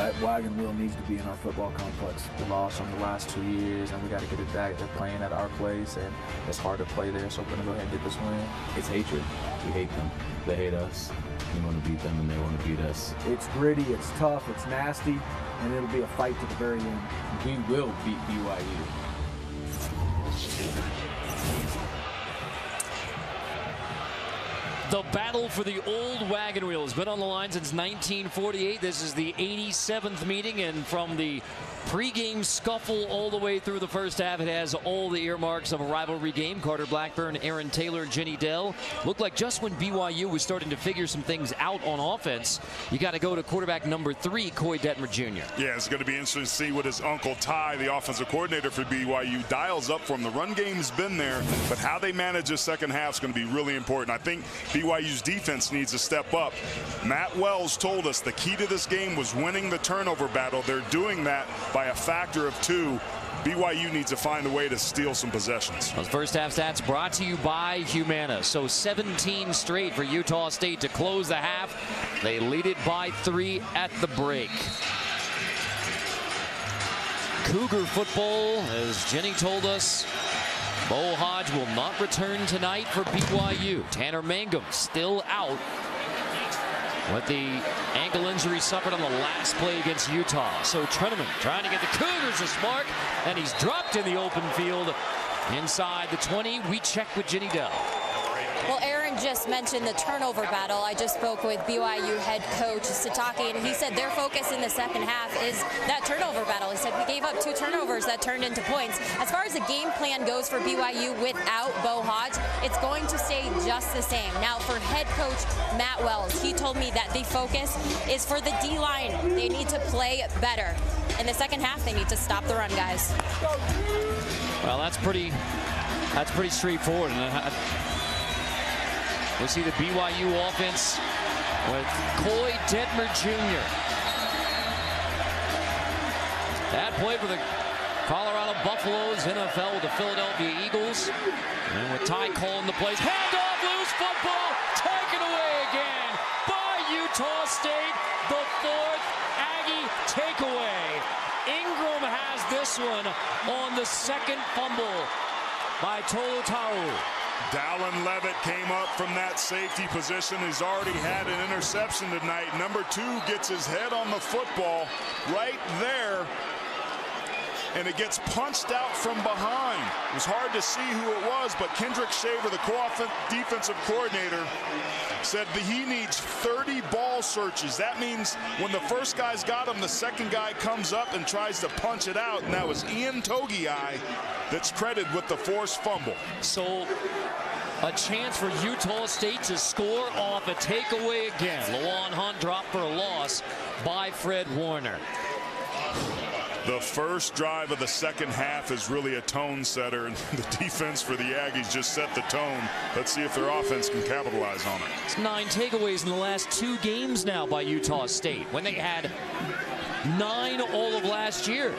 That wagon wheel needs to be in our football complex. We lost them the last 2 years, and we got to get it back. They're playing at our place, and it's hard to play there, so we're going to go ahead and get this win. It's hatred. We hate them. They hate us. We want to beat them, and they want to beat us. It's gritty, it's tough, it's nasty, and it'll be a fight to the very end. We will beat BYU. The battle for the old wagon wheel has been on the line since 1948. This is the 87th meeting, and from the pregame scuffle all the way through the first half, it has all the earmarks of a rivalry game. Carter Blackburn, Aaron Taylor, Jenny Dell. Looked like just when BYU was starting to figure some things out on offense, you got to go to quarterback number 3, Coy Detmer Jr. Yeah, it's going to be interesting to see what his Uncle Ty, the offensive coordinator for BYU, dials up for him. The run game's been there, but how they manage the second half is going to be really important. I think BYU's defense needs to step up. Matt Wells told us the key to this game was winning the turnover battle. They're doing that by a factor of 2. BYU needs to find a way to steal some possessions. Those first half stats brought to you by Humana. So 17 straight for Utah State to close the half. They lead it by 3 at the break. Cougar football, as Jenny told us, Bo Hodge will not return tonight for BYU. Tanner Mangum still out with the ankle injury suffered on the last play against Utah. So Treneman trying to get the Cougars a spark, and he's dropped in the open field inside the 20. We check with Jenny Dell. Well, Aaron just mentioned the turnover battle. I just spoke with BYU head coach Sitake, and he said their focus in the second half is that turnover battle. He said we gave up 2 turnovers that turned into points. As far as the game plan goes for BYU without Bo Hodge, it's going to stay just the same. Now, for head coach Matt Wells, he told me that the focus is for the D-line. They need to play better. In the second half, they need to stop the run, guys. Well, that's pretty straightforward. And we see the BYU offense with Coy Detmer Jr. That play for the Colorado Buffaloes, NFL with the Philadelphia Eagles. And with Ty calling the plays, hand off, loose football, taken away again by Utah State. The 4th Aggie takeaway. Ingram has this one on the 2nd fumble by Tolu Tauru. Dallin Levitt came up from that safety position. He's already had an interception tonight. Number 2 gets his head on the football right there, and it gets punched out from behind. It was hard to see who it was, but Kendrick Shaver, the defensive coordinator, said that he needs 30 ball searches. That means when the first guy's got him, the second guy comes up and tries to punch it out, and that was Ian Togiai that's credited with the forced fumble. So a chance for Utah State to score off a takeaway again. Lawan Hunt dropped for a loss by Fred Warner. The first drive of the second half is really a tone setter, and the defense for the Aggies just set the tone. Let's see if their offense can capitalize on it. It's 9 takeaways in the last 2 games now by Utah State, when they had 9 all of last year.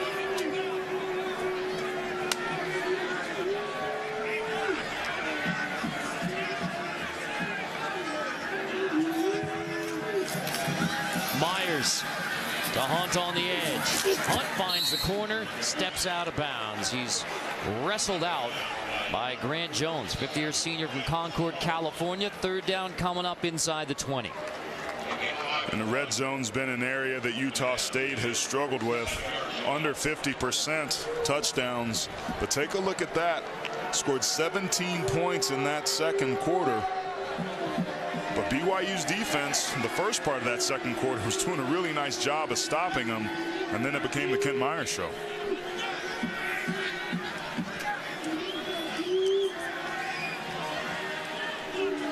Myers to Hunt on the edge. Hunt finds the corner, steps out of bounds. He's wrestled out by Grant Jones, 5th-year senior from Concord, California. 3rd down coming up inside the 20. And the red zone's been an area that Utah State has struggled with. Under 50% touchdowns. But take a look at that. Scored 17 points in that second quarter. But BYU's defense, the first part of that second quarter, was doing a really nice job of stopping them, and then it became the Kent Myers show.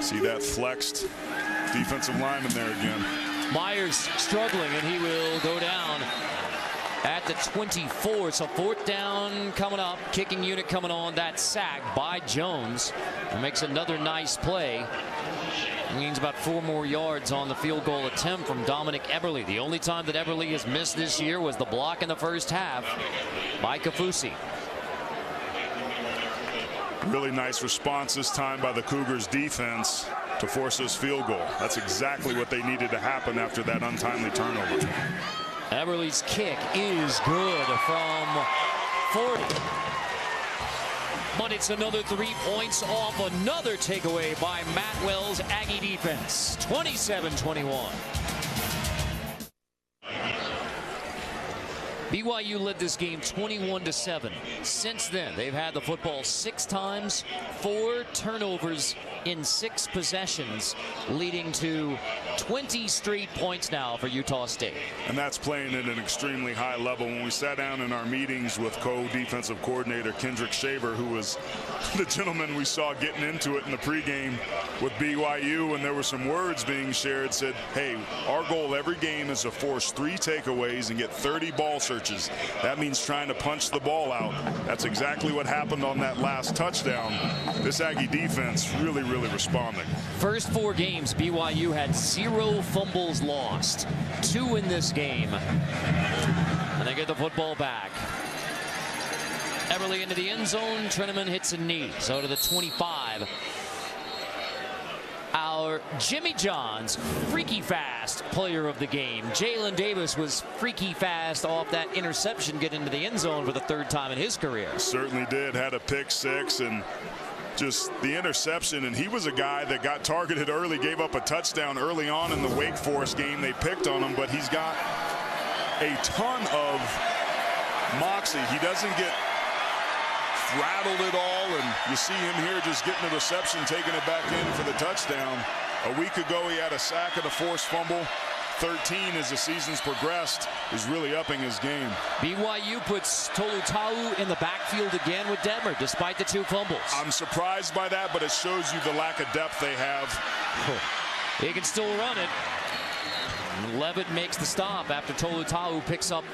See that flexed defensive lineman there again. Myers struggling, and he will go down at the 24. So 4th down coming up. Kicking unit coming on. That sack by Jones. And makes another nice play. Means about 4 more yards on the field goal attempt from Dominic Eberle. The only time that Eberle has missed this year was the block in the first half by Kafusi. Really nice response this time by the Cougars defense to force this field goal. That's exactly what they needed to happen after that untimely turnover. Everly's kick is good from 40. But it's another 3 points off another takeaway by Matt Wells' Aggie defense. 27-21. BYU led this game 21-7. Since then, they've had the football 6 times, 4 turnovers in 6 possessions, leading to 20 straight points now for Utah State. And that's playing at an extremely high level. When we sat down in our meetings with co-defensive coordinator Kendrick Shaver, who was the gentleman we saw getting into it in the pregame with BYU, and there were some words being shared, said, hey, our goal every game is to force 3 takeaways and get 30 ball searches. That means trying to punch the ball out. That's exactly what happened on that last touchdown. This Aggie defense really responding. First 4 games, BYU had 0 fumbles lost. 2 in this game. And they get the football back. Everly into the end zone. Treneman hits a knee. So to the 25. Our Jimmy John's freaky fast player of the game. Jalen Davis was freaky fast off that interception, get into the end zone for the 3rd time in his career. Certainly did. Had a pick 6 and just the interception, and he was a guy that got targeted early, gave up a touchdown early on in the Wake Forest game. They picked on him, but he's got a ton of moxie. He doesn't get rattled at all, and you see him here just getting the reception, taking it back in for the touchdown. A week ago, he had a sack and a forced fumble. 13 as the season's progressed, is really upping his game. BYU puts Tolutau in the backfield again with Detmer, despite the 2 fumbles. I'm surprised by that, but it shows you the lack of depth they have. He can still run it. Levitt makes the stop after Tolutau picks up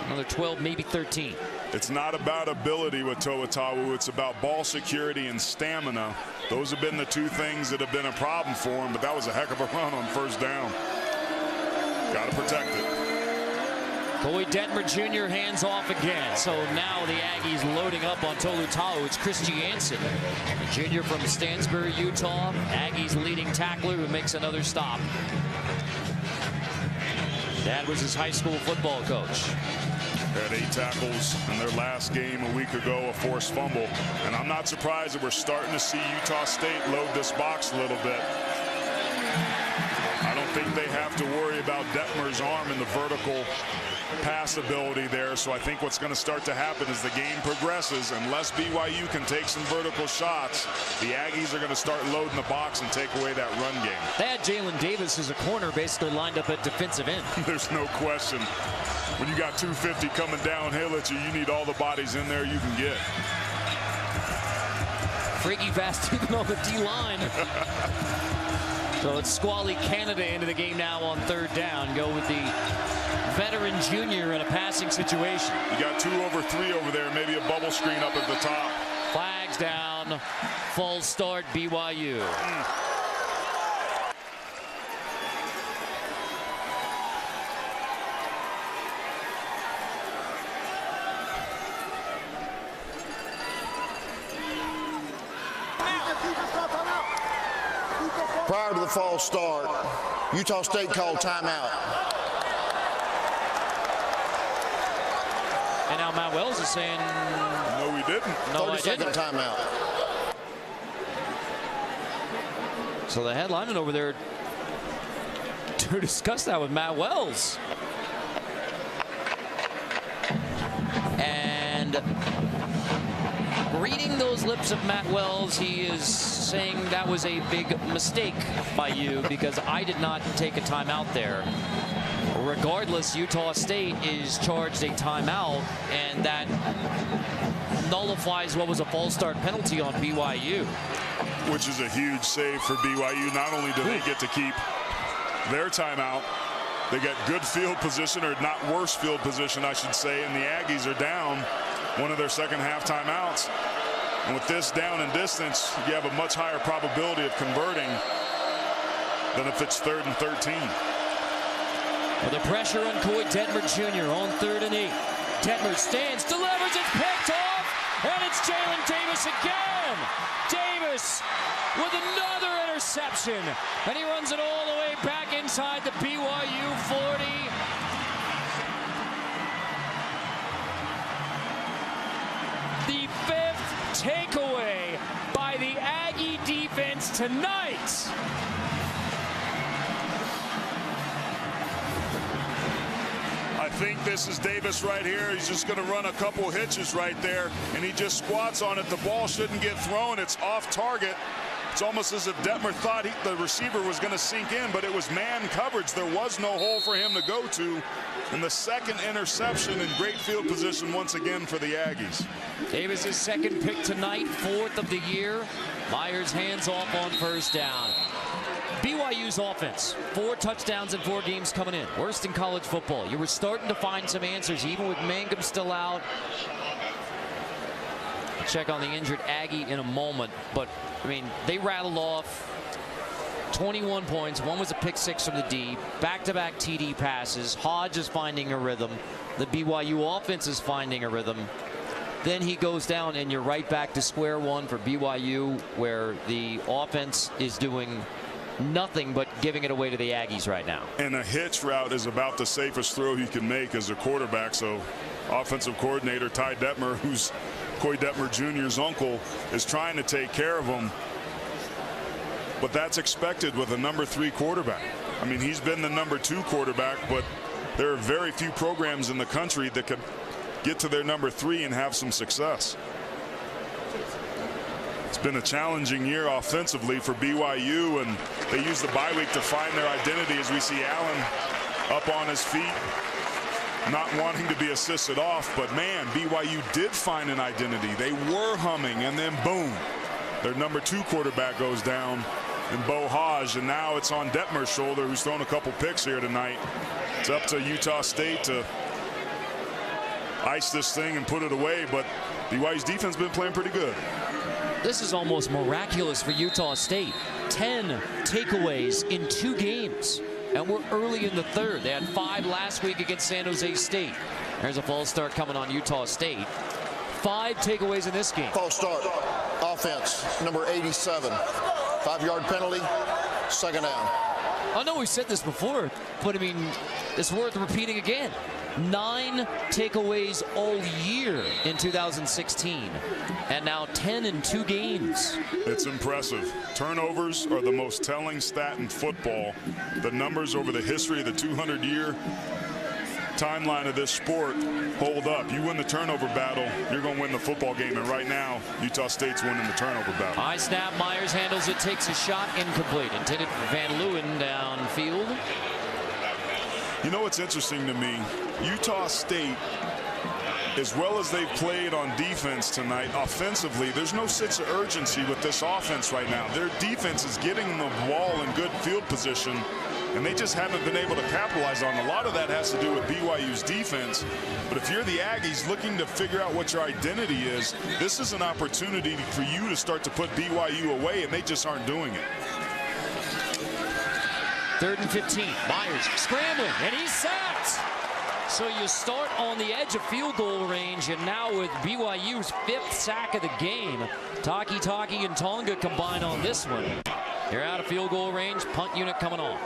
another 12, maybe 13. It's not about ability with Tolutau. It's about ball security and stamina. Those have been the 2 things that have been a problem for him, but that was a heck of a run on first down. Got to protect it. Boy, Detmer Jr. hands off again. So now the Aggies loading up on Tolutau. It's Chris Jansen, the junior from Stansbury, Utah. Aggies leading tackler who makes another stop. Dad was his high school football coach. Had 8 tackles in their last game a week ago, a forced fumble. And I'm not surprised that we're starting to see Utah State load this box a little bit. I don't think they have to worry about Detmer's arm and the vertical pass ability there. So I think what's going to start to happen as the game progresses, unless BYU can take some vertical shots, the Aggies are going to start loading the box and take away that run game. They had Jalen Davis as a corner basically lined up at defensive end. There's no question. When you got 250 coming downhill at you, you need all the bodies in there you can get. Freaky fast even on the D-line. So it's Squally Canada into the game now on 3rd down. Go with the veteran junior in a passing situation. You got 2 over 3 over there, maybe a bubble screen up at the top. Flags down, false start BYU. Prior to the false start, Utah State called timeout. And now Matt Wells is saying, no, we didn't. No, I didn't. 30-second timeout. So the head lineman over there to discuss that with Matt Wells. And reading those lips of Matt Wells, he is saying that was a big mistake by you because I did not take a timeout there. Regardless, Utah State is charged a timeout, and that nullifies what was a false start penalty on BYU. Which is a huge save for BYU. Not only do they get to keep their timeout, they get good field position, or not worse field position, I should say, and the Aggies are down one of their second half timeouts. And with this down and distance, you have a much higher probability of converting than if it's 3rd and 13. With the pressure on Coy Detmer Jr. on 3rd and 8. Detmer stands, delivers, it's picked off, and it's Jalen Davis again. Davis with another interception, and he runs it all the way back inside the BYU 40. tonight. I think this is Davis right here. He's just going to run a couple hitches right there, and he just squats on it. The ball shouldn't get thrown. It's off target. It's almost as if Detmer thought the receiver was going to sink in, but it was man coverage. There was no hole for him to go to. And the second interception in great field position once again for the Aggies. Davis's second pick tonight, 4th of the year. Myers hands off on first down. BYU's offense, 4 touchdowns in 4 games coming in. Worst in college football. You were starting to find some answers, even with Mangum still out. I'll check on the injured Aggie in a moment, but I mean, they rattled off 21 points. One was a pick 6 from the D. Back-to-back TD passes. Hodge is finding a rhythm. The BYU offense is finding a rhythm. Then he goes down, and you're right back to square one for BYU, where the offense is doing nothing but giving it away to the Aggies right now. And a hitch route is about the safest throw he can make as a quarterback. So offensive coordinator Ty Detmer, who's Coy Detmer Jr.'s uncle, is trying to take care of him. But that's expected with a number 3 quarterback. I mean, he's been the number 2 quarterback, but there are very few programs in the country that could get to their number 3 and have some success. It's been a challenging year offensively for BYU, and they use the bye week to find their identity as we see Allen up on his feet, not wanting to be assisted off. But man, BYU did find an identity. They were humming, and then boom, their number 2 quarterback goes down in Bo Hodge, and now it's on Detmer's shoulder, who's thrown a couple picks here tonight. It's up to Utah State to ice this thing and put it away, but BYU's defense has been playing pretty good. This is almost miraculous for Utah State. 10 takeaways in 2 games. And we're early in the 3rd. They had 5 last week against San Jose State. There's a false start coming on Utah State. 5 takeaways in this game. False start. Offense, number 87. 5-yard penalty, 2nd down. I know we said this before, but I mean, it's worth repeating again. 9 takeaways all year in 2016, and now 10 in 2 games. It's impressive. Turnovers are the most telling stat in football. The numbers over the history of the 200-year timeline of this sport hold up. You win the turnover battle, you're going to win the football game, and right now Utah State's winning the turnover battle. High snap, Myers handles it, takes a shot, incomplete. Intended for Van Leeuwen downfield. You know what's interesting to me? Utah State, as well as they've played on defense tonight, offensively, there's no sense of urgency with this offense right now. Their defense is getting the ball in good field position, and they just haven't been able to capitalize on it. A lot of that has to do with BYU's defense. But if you're the Aggies looking to figure out what your identity is, this is an opportunity for you to start to put BYU away, and they just aren't doing it. 3rd and 15. Myers scrambling, and he's sacked. So you start on the edge of field goal range, and now with BYU's 5th sack of the game, Taki and Tonga combine on this one. They're out of field goal range. Punt unit coming on.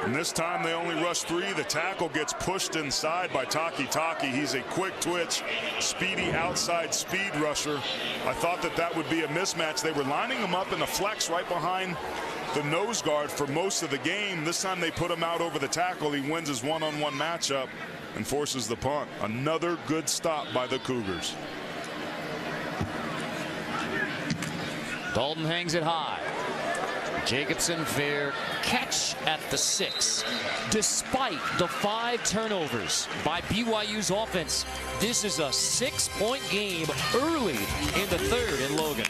And this time they only rush 3. The tackle gets pushed inside by Taki. He's a quick twitch, speedy outside speed rusher. I thought that would be a mismatch. They were lining him up in the flex right behind the nose guard for most of the game. This time they put him out over the tackle. He wins his one-on-one matchup and forces the punt. Another good stop by the Cougars. Dalton hangs it high. Jacobson, fair catch at the 6. Despite the 5 turnovers by BYU's offense, this is a 6-point game early in the 3rd in Logan.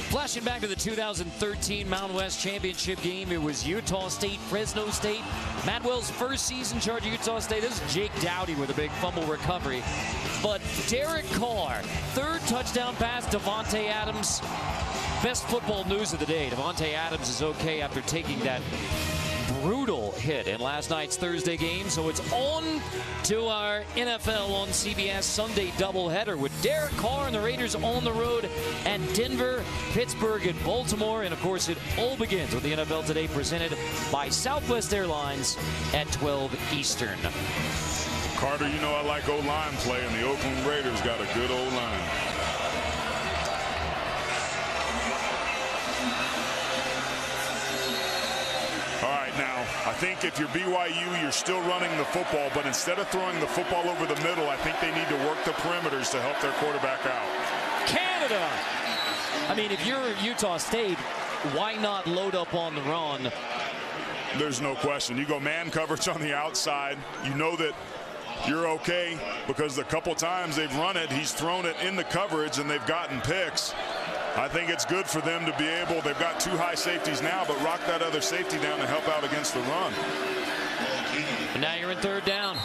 Flashing back to the 2013 Mountain West Championship game, it was Utah State, Fresno State. Madwell's first season charge of Utah State. This is Jake Dowdy with a big fumble recovery. But Derek Carr, 3rd touchdown pass, Devontae Adams. Best football news of the day. Devontae Adams is okay after taking that brutal hit in last night's Thursday game. So it's on to our NFL on CBS Sunday doubleheader with Derek Carr and the Raiders on the road at Denver, Pittsburgh, and Baltimore. And of course, it all begins with the NFL Today presented by Southwest Airlines at 12 Eastern. Carter, you know I like O-line play, and the Oakland Raiders got a good O-line. now. I think if you're BYU, you're still running the football, but instead of throwing the football over the middle, I think they need to work the perimeters to help their quarterback out. Canada! I mean, if you're Utah State, why not load up on the run? There's no question. You go man coverage on the outside. You know that you're okay because the couple times they've run it, he's thrown it in the coverage and they've gotten picks. I think it's good for them to be able, they've got 2 high safeties now, but rock that other safety down to help out against the run. And now you're in 3rd down.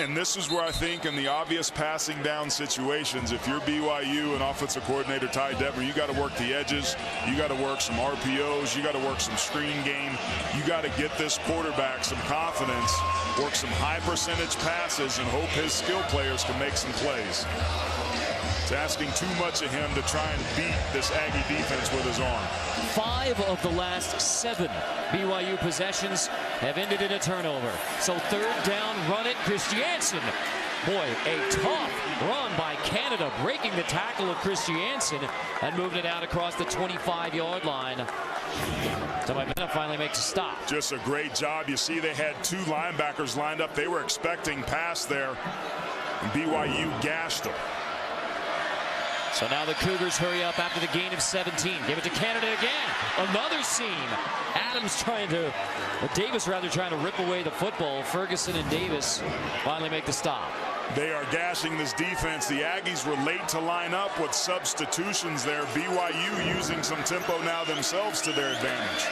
And this is where I think in the obvious passing down situations, if you're BYU and offensive coordinator Ty Detmer, you got to work the edges. You got to work some RPOs. You got to work some screen game. You got to get this quarterback some confidence, work some high percentage passes, and hope his skill players can make some plays. It's asking too much of him to try and beat this Aggie defense with his arm. 5 of the last 7 BYU possessions have ended in a turnover. So 3rd down, run it, Christiansen. Boy, a tough run by Canada, breaking the tackle of Christiansen and moving it out across the 25-yard line. So Mena finally makes a stop. Just a great job. You see they had 2 linebackers lined up. They were expecting pass there, and BYU gashed them. So now the Cougars hurry up after the gain of 17. Give it to Canada again. Another seam. Davis rather trying to rip away the football. Ferguson and Davis finally make the stop. They are gashing this defense. The Aggies were late to line up with substitutions there. BYU using some tempo now themselves to their advantage.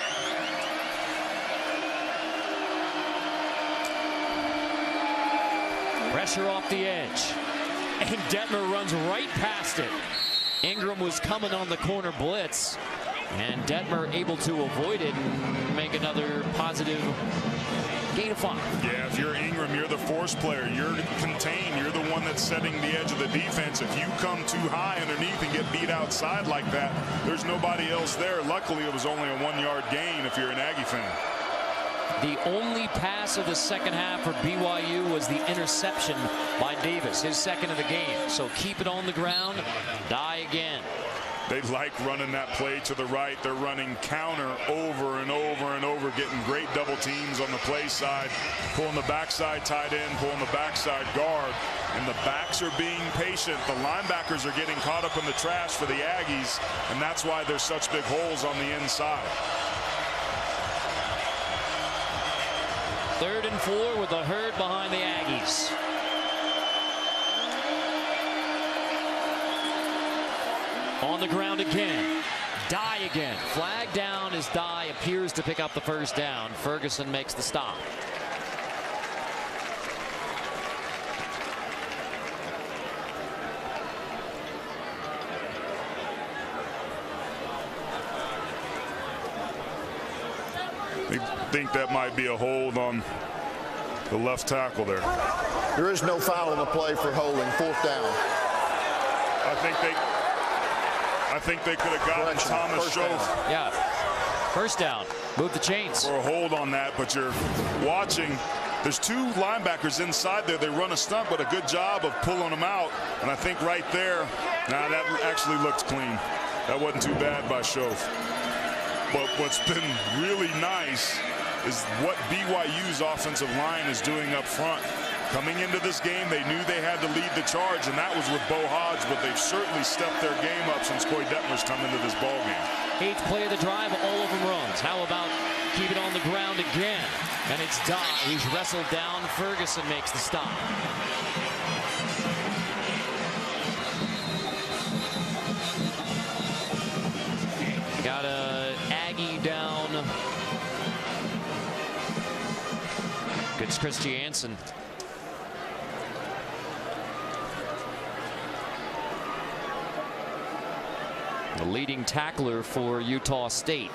Pressure off the edge. And Detmer runs right past it. Ingram was coming on the corner blitz, and Detmer able to avoid it and make another positive gain of 5. Yeah, if you're Ingram, you're the force player. You're contained. You're the one that's setting the edge of the defense. If you come too high underneath and get beat outside like that, there's nobody else there. Luckily, it was only a 1-yard gain if you're an Aggie fan. The only pass of the second half for BYU was the interception by Davis, his 2nd of the game. So keep it on the ground, die again. They like running that play to the right. They're running counter over and over and over, getting great double teams on the play side, pulling the backside tight end, pulling the backside guard, and the backs are being patient. The linebackers are getting caught up in the trash for the Aggies, and that's why there's such big holes on the inside. 3rd and 4 with the herd behind the Aggies. On the ground again. Dye again. Flag down as Dye appears to pick up the 1st down. Ferguson makes the stop. I think that might be a hold on the left tackle there. There is no foul on the play for holding. 4th down. I think they could have gotten Thomas Schoaf. Yeah. 1st down. Move the chains. For a hold on that, but you're watching. There's 2 linebackers inside there. They run a stunt, but a good job of pulling them out. And I think right there, that actually looked clean. That wasn't too bad by Schoaf. But what's been really nice is what BYU's offensive line is doing up front. Coming into this game, they knew they had to lead the charge, and that was with Bo Hodge, but they've certainly stepped their game up since Coy Detmer's come into this ballgame. 8th play of the drive, all of them runs. How about keep it on the ground again? And it's Dye who's wrestled down. Ferguson makes the stop. Got a Aggie down. Gets Christiansen. The leading tackler for Utah State.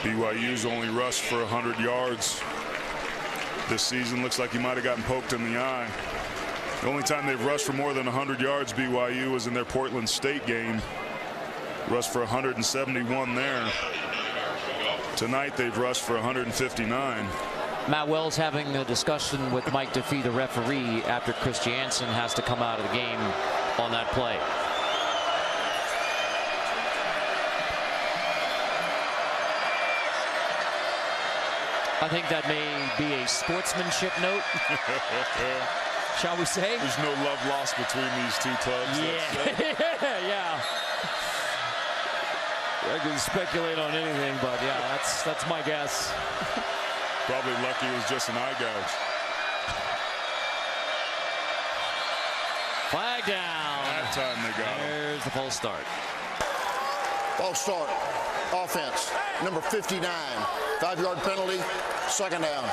BYU's only rushed for 100 yards this season. Looks like he might have gotten poked in the eye. The only time they've rushed for more than 100 yards, BYU, was in their Portland State game. Rushed for 171 there. Tonight they've rushed for 159. Matt Wells having a discussion with Mike Duffy, the referee, after Christiansen has to come out of the game on that play. I think that may be a sportsmanship note. Shall we say? There's no love lost between these two clubs. Yeah. Yeah. I can speculate on anything, but yeah, that's my guess. Probably lucky it was just an eye gouge. Flag down. That time they got him. There's the false start. False start. Offense. Number 59. 5-yard penalty. Second down.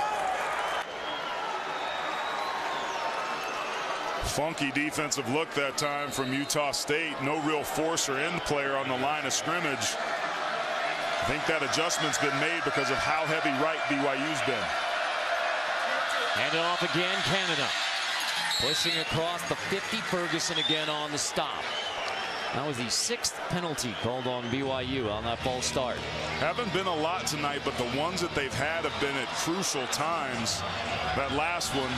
Funky defensive look that time from Utah State. No real force or end player on the line of scrimmage. I think that adjustment's been made because of how heavy right BYU's been. Hand it off again, Canada. Pushing across the 50, Ferguson again on the stop. That was the 6th penalty called on BYU on that false start. Haven't been a lot tonight, but the ones that they've had have been at crucial times. That last one.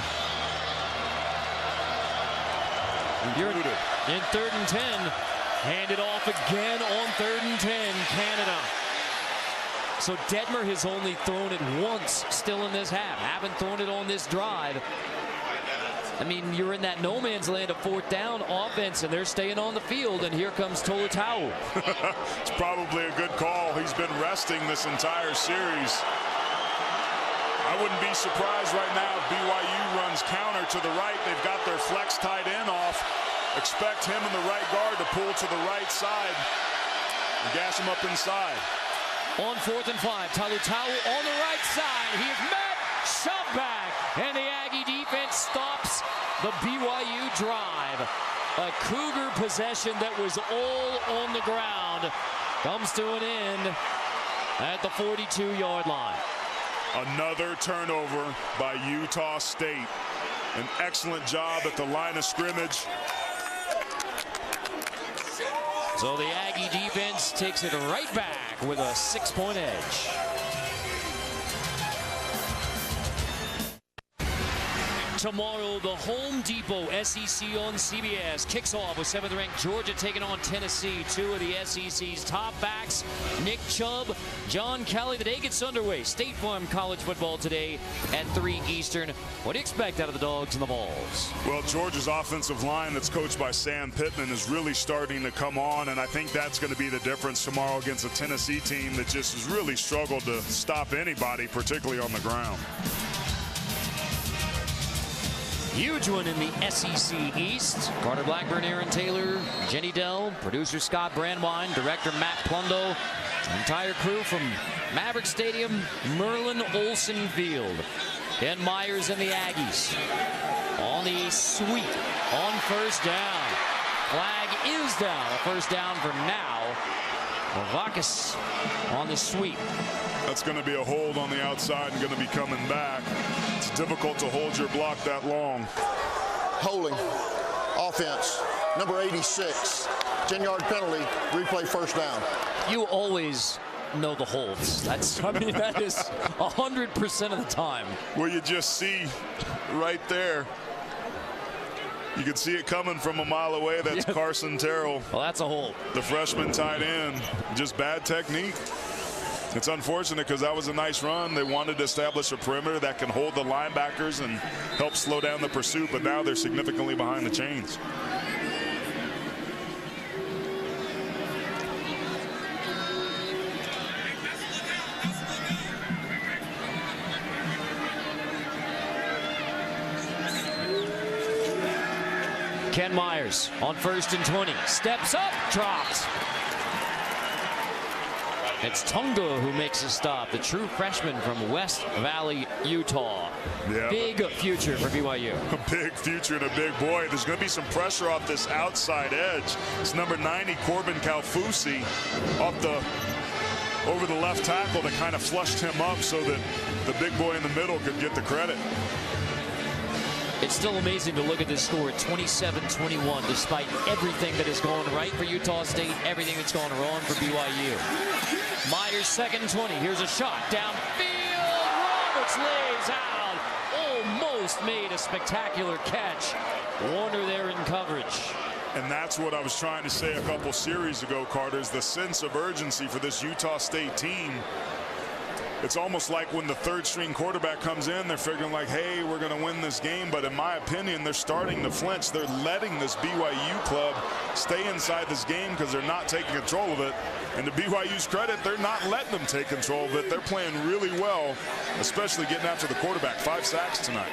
You're in 3rd and 10. Hand it off again on 3rd and 10, Canada. So Detmer has only thrown it once still in this half. Haven't thrown it on this drive. I mean, you're in that no man's land of 4th down offense, and they're staying on the field, and here comes Tolutau. It's probably a good call. He's been resting this entire series. I wouldn't be surprised right now if BYU runs counter to the right. They've got their flex tight end off. Expect him and the right guard to pull to the right side and gas him up inside. On 4th and 5, Tolutau on the right side. He is met, shoved back, and the Aggie defense stops the BYU drive. A Cougar possession that was all on the ground comes to an end at the 42-yard line. Another turnover by Utah State. An excellent job at the line of scrimmage. So the Aggie defense takes it right back with a 6-point edge. Tomorrow, the Home Depot SEC on CBS kicks off with 7th-ranked Georgia taking on Tennessee. 2 of the SEC's top backs, Nick Chubb, John Kelly. The day gets underway. State Farm College football today at 3 Eastern. What do you expect out of the Dogs and the Vols? Well, Georgia's offensive line that's coached by Sam Pittman is really starting to come on, and I think that's going to be the difference tomorrow against a Tennessee team that just has really struggled to stop anybody, particularly on the ground. Huge one in the SEC East. Carter Blackburn, Aaron Taylor, Jenny Dell, producer Scott Brandwine, director Matt Plundo, entire crew from Maverick Stadium, Merlin Olsen Field. Ken Myers and the Aggies on the sweep on 1st down. Flag is down. A 1st down for now. Novakis on the sweep. That's going to be a hold on the outside and going to be coming back. It's difficult to hold your block that long. Holding. Offense. Number 86. 10-yard penalty. Replay 1st down. You always know the holds. That's, I mean, that is 100% of the time. Well, you just see right there. You can see it coming from a mile away. That's Carson Terrell. Well, that's a hold. The freshman tight end. Just bad technique. It's unfortunate because that was a nice run. They wanted to establish a perimeter that can hold the linebackers and help slow down the pursuit, but now they're significantly behind the chains. Ken Myers on 1st and 20. Steps up, drops. It's Tunga who makes a stop, the true freshman from West Valley, Utah. Yeah. Big future for BYU. A big future and a big boy. There's going to be some pressure off this outside edge. It's number 90, Corbin Kalfusi, over the left tackle that kind of flushed him up so that the big boy in the middle could get the credit. It's still amazing to look at this score at 27-21, despite everything that is going right for Utah State, everything that's going wrong for BYU. Myers 2nd and 20. Here's a shot downfield. Roberts lays out. Almost made a spectacular catch. Warner there in coverage. And that's what I was trying to say a couple series ago, Carter, is the sense of urgency for this Utah State team. it's almost like when the third string quarterback comes in, they're figuring like, hey, we're going to win this game. But in my opinion, they're starting to flinch. They're letting this BYU club stay inside this game because they're not taking control of it. And to BYU's credit, they're not letting them take control of it. They're playing really well, especially getting after the quarterback. 5 sacks tonight.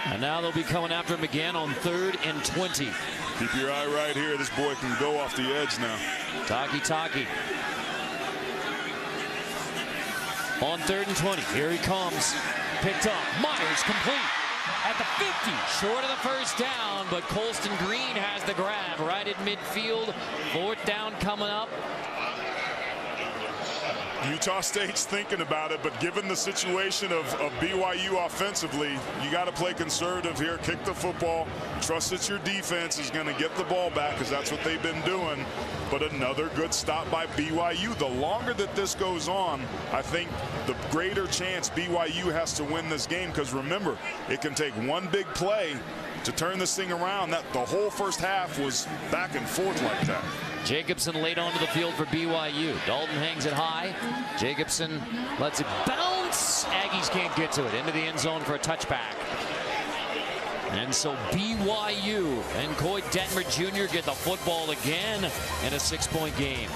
And now they'll be coming after him again on 3rd and 20. Keep your eye right here. This boy can go off the edge now. Taki. On 3rd and 20. Here he comes. Picked up. Myers complete at the 50. Short of the first down, but Colston Green has the grab right at midfield. 4th down coming up. Utah State's thinking about it, but given the situation of BYU offensively, you got to play conservative here. Kick the football. Trust that your defense is going to get the ball back because that's what they've been doing. But another good stop by BYU. The longer that this goes on, I think the greater chance BYU has to win this game because remember, it can take one big play to turn this thing around. That the whole first half was back and forth like that. Jacobson laid onto the field for BYU. Dalton hangs it high. Jacobson lets it bounce. Aggies can't get to it. Into the end zone for a touchback. And so BYU and Coy Detmer Jr. get the football again in a 6-point game.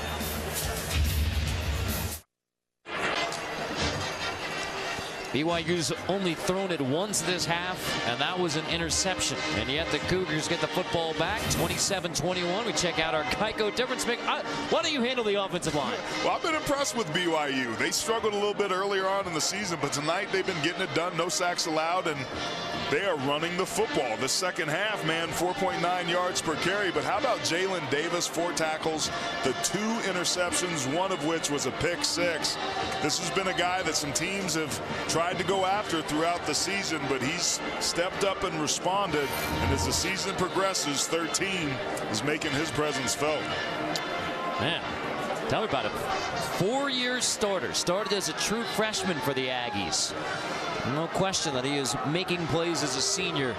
BYU's only thrown it once this half, and that was an interception. And yet the Cougars get the football back, 27-21. We check out our Geico difference pick. Why don't you handle the offensive line? Well, I've been impressed with BYU. They struggled a little bit earlier on in the season, but tonight they've been getting it done. No sacks allowed, and they are running the football. The second half, man, 4.9 yards per carry. But how about Jalen Davis, 4 tackles, the 2 interceptions, one of which was a pick 6. This has been a guy that some teams have tried to go after throughout the season, but he's stepped up and responded. And as the season progresses, 13 is making his presence felt. Man, tell me about it. 4-year starter. Started as a true freshman for the Aggies. No question that he is making plays as a senior.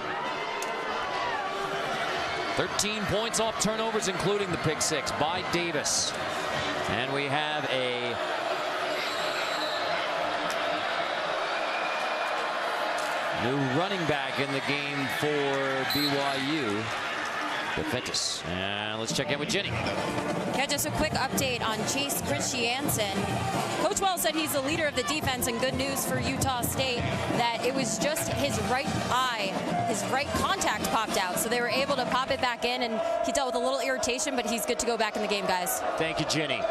13 points off turnovers, including the pick 6 by Davis. And we have a new running back in the game for BYU. Defentis. And let's check in with Jenny. Yeah, just a quick update on Chase Christiansen. Coach Wells said he's the leader of the defense, and good news for Utah State that it was just his right eye, his right contact popped out, so they were able to pop it back in, and he dealt with a little irritation, but he's good to go back in the game, guys. Thank you, Jenny.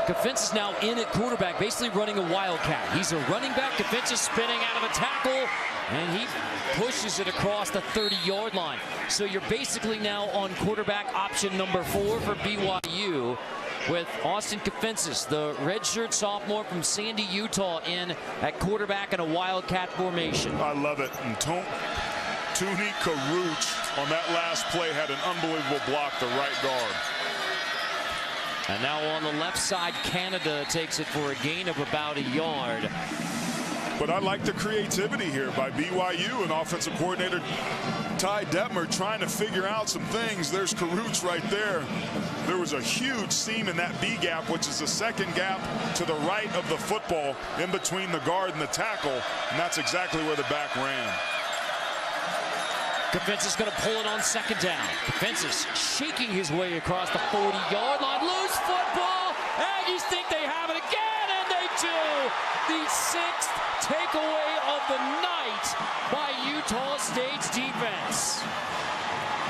Defense is now in at quarterback, basically running a wildcat. He's a running back. Defense is spinning out of a tackle, and he pushes it across the 30-yard line. So you're basically now on quarterback option number 4 for BYU with Austin Kafensis, the redshirt sophomore from Sandy, Utah, in at quarterback in a wildcat formation. I love it. And Tuni Karuch on that last play had an unbelievable block, the right guard. And now on the left side, Canada takes it for a gain of about a yard. But I like the creativity here by BYU and offensive coordinator Ty Detmer trying to figure out some things. There's Karuch right there. There was a huge seam in that B gap, which is the second gap to the right of the football in between the guard and the tackle. And that's exactly where the back ran. Kafensis going to pull it on second down. Kafensis shaking his way across the 40-yard line. Loose football. Aggies think they have it again, and they do. The 6th takeaway of the night by Utah State's defense.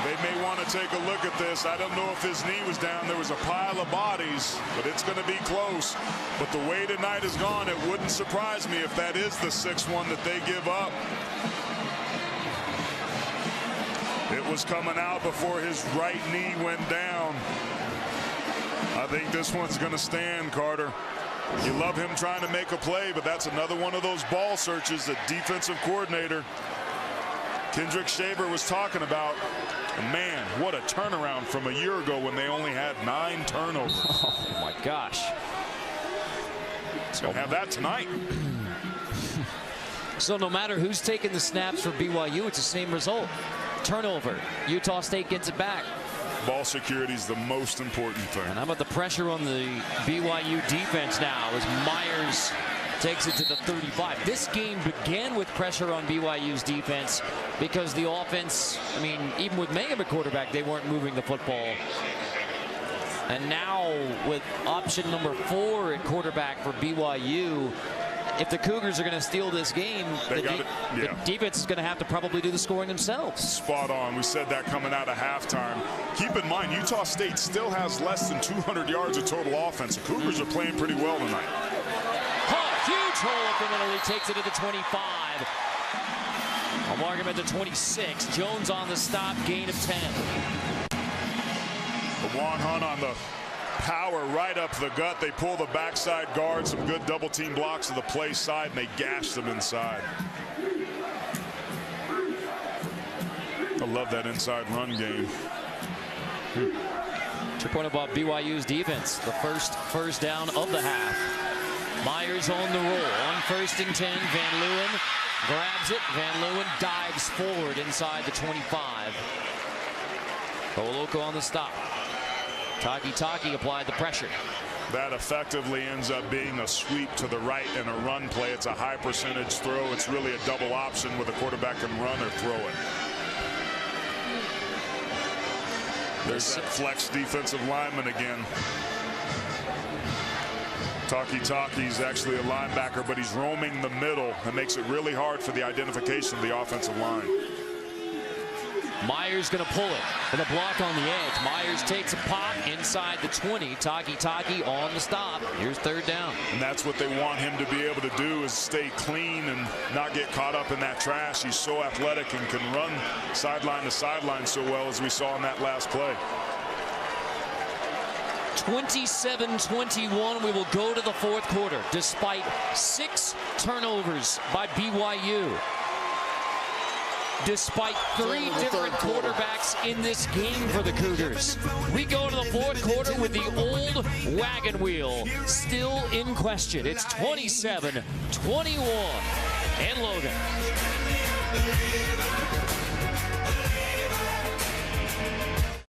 They may want to take a look at this. I don't know if his knee was down. There was a pile of bodies, but it's going to be close. But the way tonight has gone, it wouldn't surprise me if that is the 6th one that they give up. It was coming out before his right knee went down. I think this one's going to stand, Carter. You love him trying to make a play, but that's another one of those ball searches that defensive coordinator Kendrick Shaver was talking about. And man, what a turnaround from a year ago when they only had 9 turnovers. Oh my gosh. It's going to have that tonight. So no matter who's taking the snaps for BYU, it's the same result. Turnover. Utah State gets it back. Ball security is the most important thing. And how about the pressure on the BYU defense now as Myers takes it to the 35. This game began with pressure on BYU's defense because the offense, I mean, even with Mayhem at quarterback, they weren't moving the football. And now with option number 4 at quarterback for BYU, if the Cougars are going to steal this game, the defense is going to have to probably do the scoring themselves. Spot on. We said that coming out of halftime. Keep in mind, Utah State still has less than 200 yards of total offense. The Cougars are playing pretty well tonight. Huge hole up the middle. He takes it to the 25. I'll mark him at the 26. Jones on the stop, gain of 10. Juan Hunt on the power right up the gut. They pull the backside guard, some good double team blocks to the play side, and they gash them inside. I love that inside run game. 2 point about BYU's defense. The first down of the half. Myers on the roll on 1st and 10. Van Leeuwen grabs it. Van Leeuwen dives forward inside the 25. Koloko on the stop. Taki applied the pressure. That effectively ends up being a sweep to the right and a run play. It's a high percentage throw. It's really a double option where the quarterback can run or throw it. There's that flex defensive lineman again. Taki's actually a linebacker, but he's roaming the middle. That makes it really hard for the identification of the offensive line. Myers going to pull it with a block on the edge. Myers takes a pop inside the 20. Taki on the stop. Here's 3rd down. And that's what they want him to be able to do, is stay clean and not get caught up in that trash. He's so athletic and can run sideline to sideline so well, as we saw in that last play. 27-21. We will go to the 4th quarter despite 6 turnovers by BYU. Despite 3 different quarterbacks in this game for the Cougars. We go to the 4th quarter with the old wagon wheel still in question. It's 27-21 in Logan.